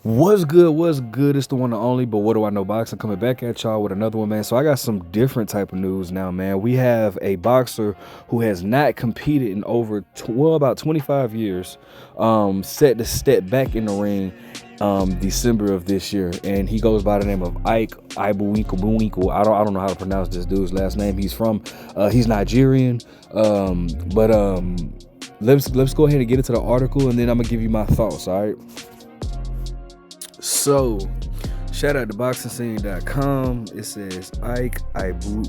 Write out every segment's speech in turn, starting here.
What's good? What's good? It's the one and only, but what do I know boxing coming back at y'all with another one, man. So I got some different type of news now, man. We have a boxer who has not competed in over about 25 years, set to step back in the ring December of this year, and he goes by the name of Ike Ibeabuchi. I don't know how to pronounce this dude's last name. He's Nigerian, but let's go ahead and get into the article, and then I'm gonna give you my thoughts. All right. So, shout out to boxingscene.com. It says Ike Ibeabuchi.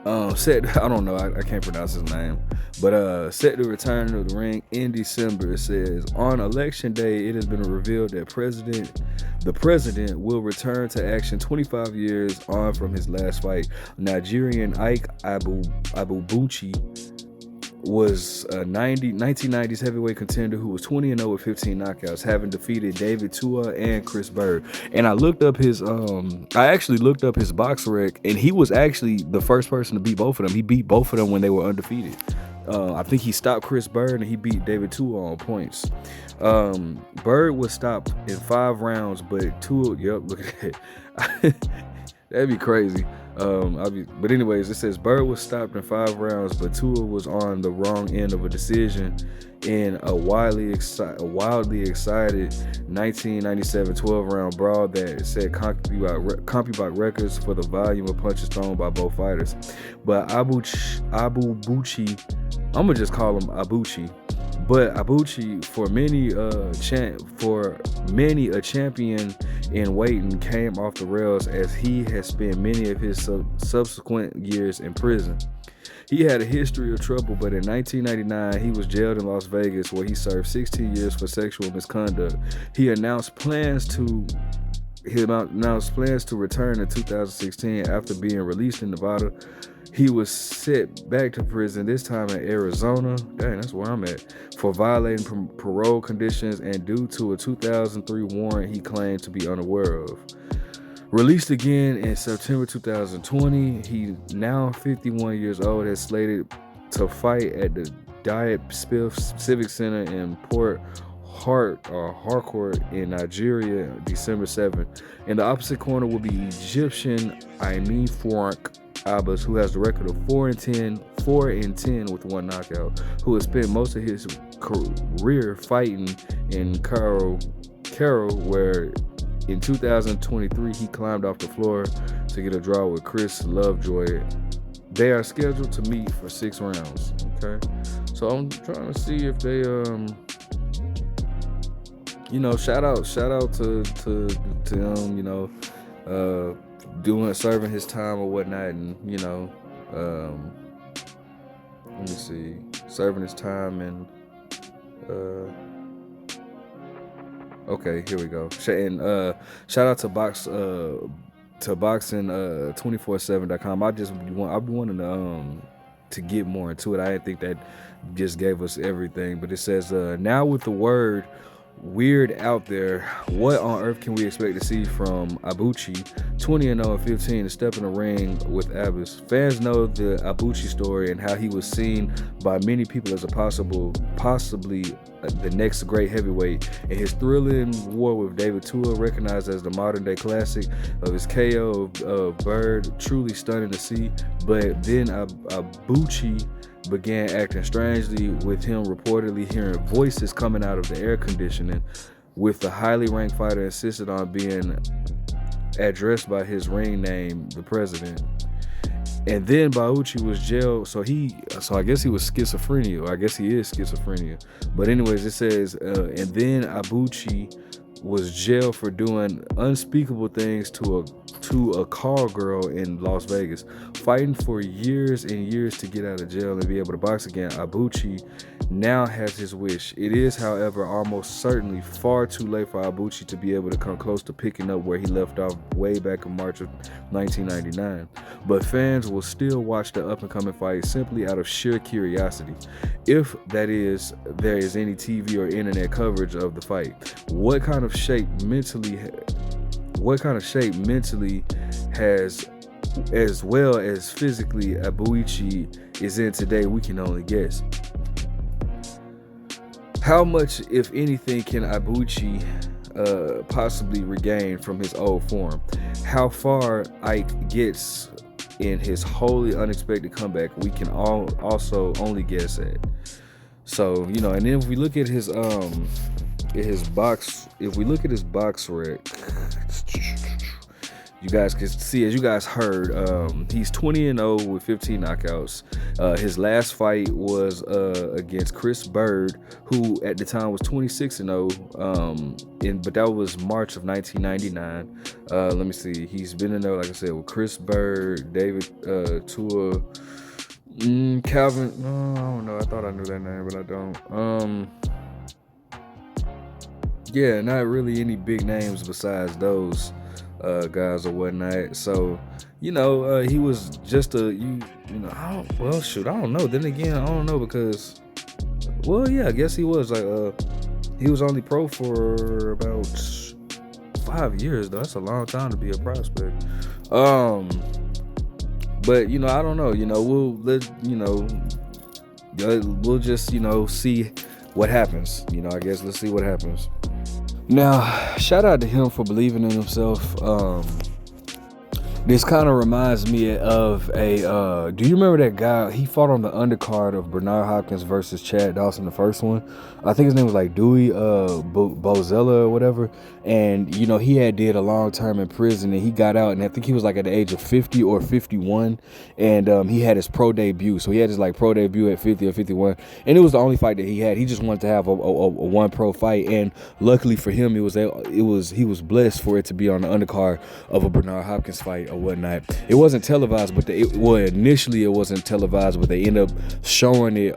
I don't know, I can't pronounce his name, but set to return to the ring in December. It says on election day, it has been revealed that the president will return to action 25 years on from his last fight. Nigerian Ike Ibeabuchi was a 1990s heavyweight contender who was 20-0 with 15 knockouts, having defeated David Tua and Chris Bird. And I actually looked up his box rec, and he was actually the first person to beat both of them. He beat both of them when they were undefeated. I think he stopped Chris Bird and he beat David Tua on points. Bird was stopped in 5 rounds, but Tua, look at that. That'd be crazy. But anyways, it says Bird was stopped in 5 rounds, but Tua was on the wrong end of a decision in a wildly excited 1997 12-round brawl that set CompuBox records for the volume of punches thrown by both fighters. But Ibeabuchi, I'm gonna just call him Ibuchi. But Ibeabuchi, for many a champion in waiting, came off the rails as he has spent many of his subsequent years in prison. He had a history of trouble, but in 1999, he was jailed in Las Vegas, where he served 16 years for sexual misconduct. He announced plans to return in 2016 after being released in Nevada. He was sent back to prison, this time in Arizona, dang, that's where I'm at, for violating parole conditions and due to a 2003 warrant he claimed to be unaware of. Released again in September 2020, he, now 51 years old, is slated to fight at the Diet Civic Center in Port Harcourt in Nigeria, December 7th. In the opposite corner will be Egyptian Aimee Frank Abbas, who has the record of 4-10 with 1 knockout, who has spent most of his career fighting in Cairo, where in 2023 he climbed off the floor to get a draw with Chris Lovejoy. They are scheduled to meet for 6 rounds. Okay, so I'm trying to see if they shout out to him, serving his time or whatnot, and let me see, serving his time and okay, here we go. And shout out to boxing247.com. I've been wanting to get more into it. I didn't think that just gave us everything, but it says now with the word weird out there, what on earth can we expect to see from Ibeabuchi, 20-0 and 15, to step in the ring with Abbas? Fans know the Ibeabuchi story and how he was seen by many people as a possibly the next great heavyweight, and his thrilling war with David Tua, recognized as the modern day classic of his KO of Bird, truly stunning to see. But then Ibeabuchi began acting strangely, with him reportedly hearing voices coming out of the air conditioning, with the highly ranked fighter insisted on being addressed by his ring name, the president. And then Ibeabuchi was jailed, so I guess he was schizophrenia, or I guess he is schizophrenia. But anyways, it says, and then Ibeabuchi was jailed for doing unspeakable things to a call girl in Las Vegas, fighting for years and years to get out of jail and be able to box again. Ibeabuchi now has his wish. It is, however, almost certainly far too late for Ibeabuchi to be able to come close to picking up where he left off way back in March of 1999. But fans will still watch the up-and-coming fight simply out of sheer curiosity, if that is, there is any TV or internet coverage of the fight. What kind of shape mentally has, as well as physically, Ibeabuchi is in today, we can only guess. How much, if anything, can Ibuchi possibly regain from his old form? How far Ike gets in his wholly unexpected comeback, we can all also only guess at. So, and then if we look at his box, if we look at his box rec, you guys can see, as you guys heard, he's 20-0 with 15 knockouts. His last fight was against Chris Bird, who at the time was 26-0, but that was March of 1999. Let me see. He's been in there, like I said, with Chris Bird, David Tua, Calvin. I don't know. I thought I knew that name, but I don't. Yeah, not really any big names besides those guys or whatnot. So, he was just I don't know. Then again, I don't know because, well, yeah, I guess he was he was only pro for about 5 years though. That's a long time to be a prospect. But I don't know. We'll just see what happens. I guess let's see what happens. Now, shout out to him for believing in himself. This kind of reminds me of do you remember that guy? He fought on the undercard of Bernard Hopkins versus Chad Dawson, the first one. I think his name was like Dewey Bozella or whatever. And, he had did a long term in prison and he got out, and I think he was like at the age of 50 or 51. And he had his pro debut. So he had his like pro debut at 50 or 51. And it was the only fight that he had. He just wanted to have a one pro fight. And luckily for him, he was blessed for it to be on the undercard of a Bernard Hopkins fight or whatnot. It wasn't televised, but initially it wasn't televised, but they end up showing it.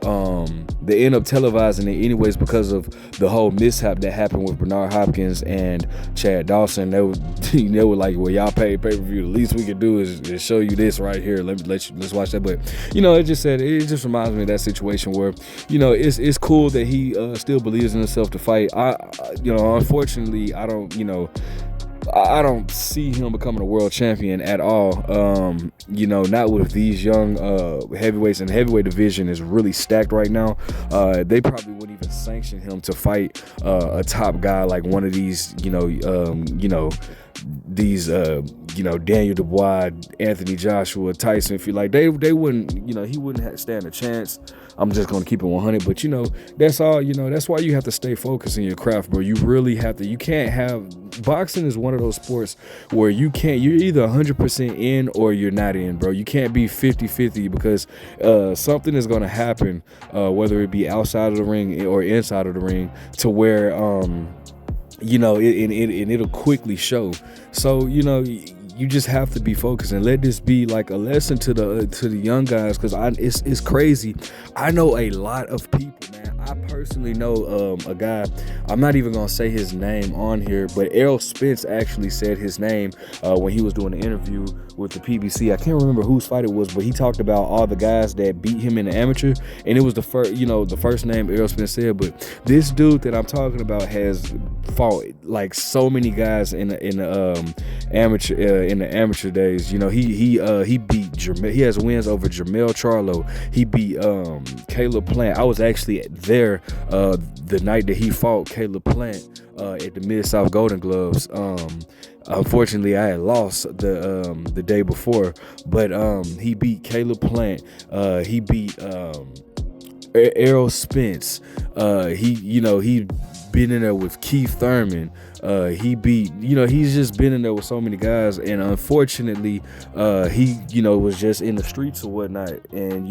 They end up televising it anyways because of the whole mishap that happened with Bernard Hopkins and Chad Dawson. They were like, well, y'all paid pay-per-view. The least we could do is show you this right here. Let's watch that. But it just reminds me of that situation where it's cool that he still believes in himself to fight. Unfortunately, I don't see him becoming a world champion at all. Not with these young heavyweights, and the heavyweight division is really stacked right now. They probably wouldn't even sanction him to fight a top guy like one of these, Daniel Dubois, Anthony Joshua, Tyson. If you like, they wouldn't, he wouldn't stand a chance. I'm just gonna keep it 100. But that's all. That's why you have to stay focused in your craft, bro. You really have to. You can't have. Boxing is one of those sports where you're either 100% in or you're not in, bro. You can't be 50-50 because something is gonna happen, whether it be outside of the ring or inside of the ring, to where it'll quickly show. So you just have to be focused and let this be like a lesson to the young guys, because it's crazy. I know a lot of people, man. I personally know a guy. I'm not even gonna say his name on here, but Errol Spence actually said his name when he was doing the interview with the PBC. I can't remember whose fight it was, but he talked about all the guys that beat him in the amateur, and it was the first name Errol Spence said. But this dude that I'm talking about has fought like so many guys in the amateur days. He beat Jermell. He has wins over Jermell Charlo. He beat Caleb Plant. I was actually there the night that he fought Caleb Plant at the Mid-South Golden Gloves. Unfortunately, I had lost the day before, but he beat Caleb Plant. He beat Errol Spence. He been in there with Keith Thurman. He beat, he's just been in there with so many guys, and unfortunately, he, was just in the streets or whatnot, and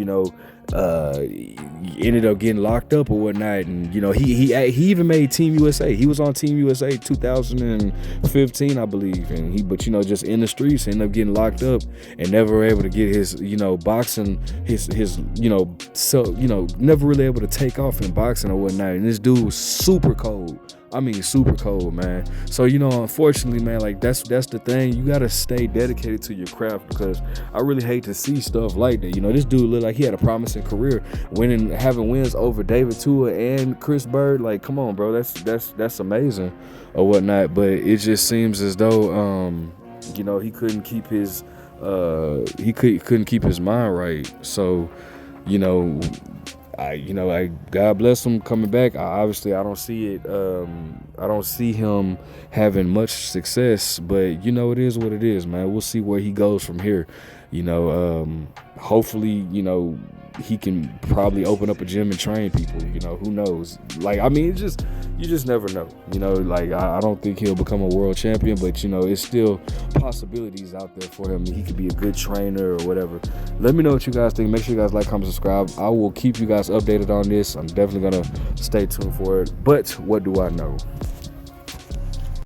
ended up getting locked up or whatnot, and he even made Team USA. He was on Team USA 2015, I believe, and but just in the streets, ended up getting locked up and never were able to get his boxing, his never really able to take off in boxing or whatnot. And this dude was super cold. I mean, super cold, man. So, unfortunately, man, like that's the thing. You gotta stay dedicated to your craft, because I really hate to see stuff like that. This dude looked like he had a promising career, having wins over David Tua and Chris Bird. Like, come on, bro, that's amazing or whatnot. But it just seems as though, he couldn't keep his couldn't keep his mind right. So, God bless him coming back. Obviously, I don't see it. I don't see him having much success, but it is what it is, man. We'll see where he goes from here. Hopefully, he can probably open up a gym and train people. Who knows? You just never know. I don't think he'll become a world champion, but it's still possibilities out there for him. He could be a good trainer or whatever. Let me know what you guys think. Make sure you guys like, comment, subscribe. I will keep you guys updated on this. I'm definitely gonna stay tuned for it. But what do I know?